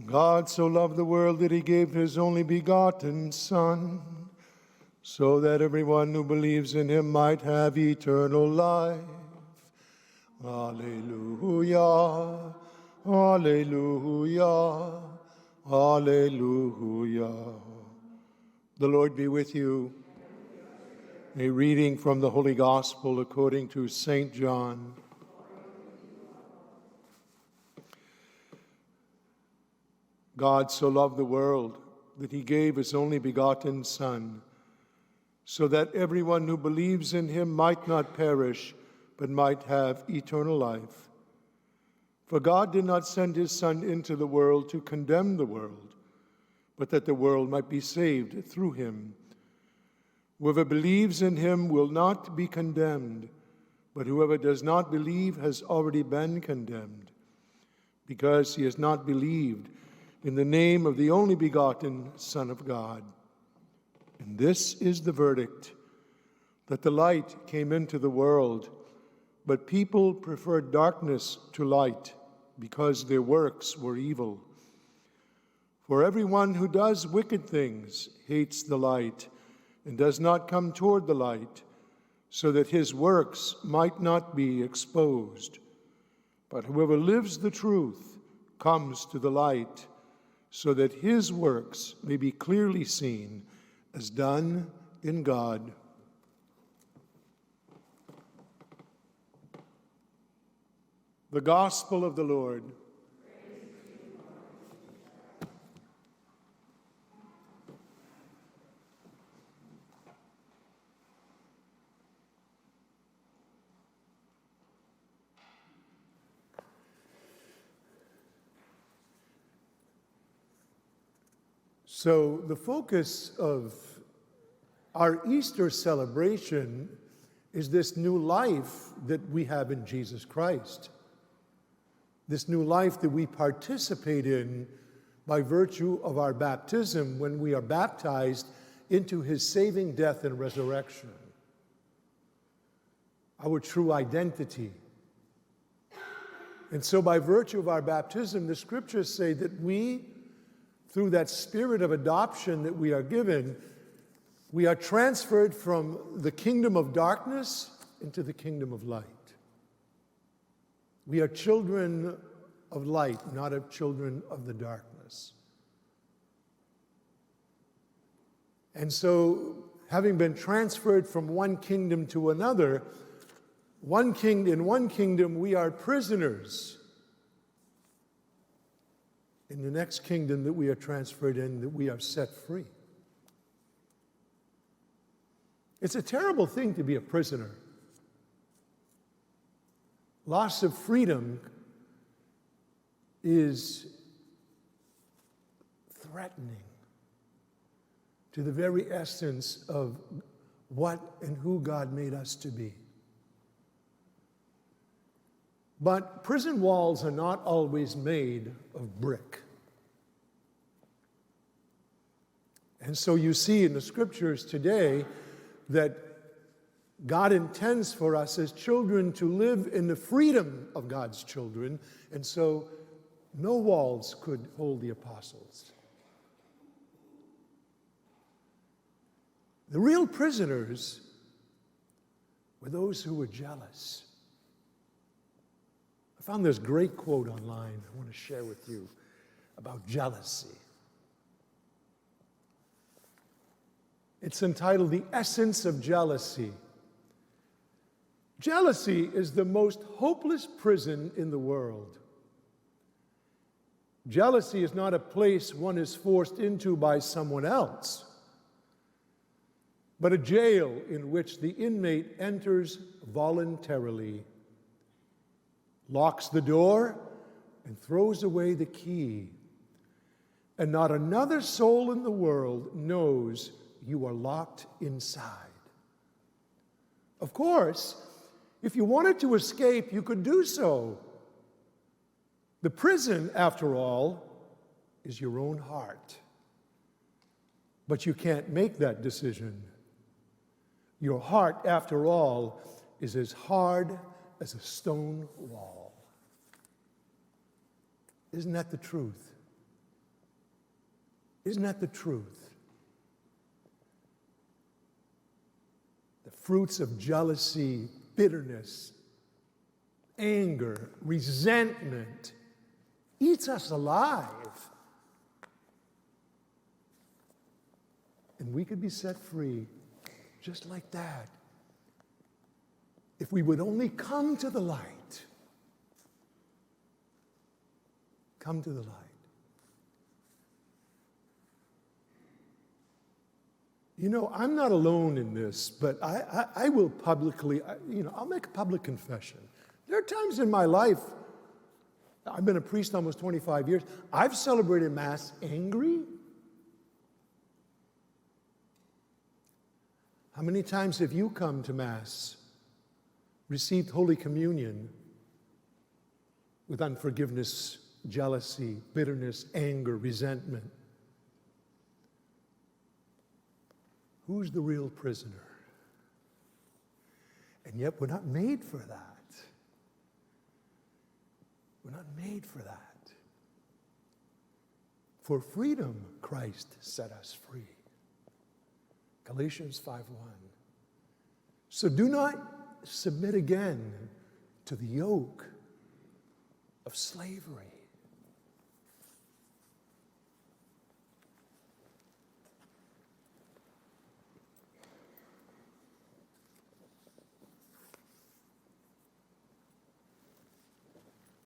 God so loved the world that he gave his only begotten Son, so that everyone who believes in him might have eternal life. Alleluia, alleluia, alleluia. The Lord be with you. A reading from the Holy Gospel according to St. John. God so loved the world that he gave his only begotten Son, so that everyone who believes in him might not perish, but might have eternal life. For God did not send his Son into the world to condemn the world, but that the world might be saved through him. Whoever believes in him will not be condemned, but whoever does not believe has already been condemned, because he has not believed in the name of the only begotten Son of God. And this is the verdict, that the light came into the world, but people preferred darkness to light, because their works were evil. For everyone who does wicked things hates the light, and does not come toward the light, so that his works might not be exposed. But whoever lives the truth comes to the light, so that his works may be clearly seen as done in God. The Gospel of the Lord. So the focus of our Easter celebration is this new life that we have in Jesus Christ. This new life that we participate in by virtue of our baptism when we are baptized into his saving death and resurrection. Our true identity. And so by virtue of our baptism, the scriptures say that we, through that spirit of adoption that we are given, we are transferred from the kingdom of darkness into the kingdom of light. We are children of light, not of children of the darkness. And so, having been transferred from one kingdom to another, in one kingdom we are prisoners. In the next kingdom that we are transferred in, that we are set free. It's a terrible thing to be a prisoner. Loss of freedom is threatening to the very essence of what and who God made us to be. But prison walls are not always made of brick. And so you see in the scriptures today that God intends for us as children to live in the freedom of God's children, and so no walls could hold the apostles. The real prisoners were those who were jealous. I found this great quote online I want to share with you about jealousy. It's entitled, "The Essence of Jealousy." Jealousy is the most hopeless prison in the world. Jealousy is not a place one is forced into by someone else, but a jail in which the inmate enters voluntarily, locks the door, and throws away the key. And not another soul in the world knows you are locked inside. Of course, if you wanted to escape, you could do so. The prison, after all, is your own heart. But you can't make that decision. Your heart, after all, is as hard as a stone wall. Isn't that the truth? Isn't that the truth? The fruits of jealousy, bitterness, anger, resentment eats us alive. And we could be set free just like that if we would only come to the light. Come to the light. You know, I'm not alone in this, but I will publicly, I'll make a public confession. There are times in my life, I've been a priest almost 25 years, I've celebrated Mass angry. How many times have you come to Mass, received Holy Communion with unforgiveness, jealousy, bitterness, anger, resentment? Who's the real prisoner? And yet we're not made for that. We're not made for that. For freedom, Christ set us free. Galatians 5:1. So do not submit again to the yoke of slavery.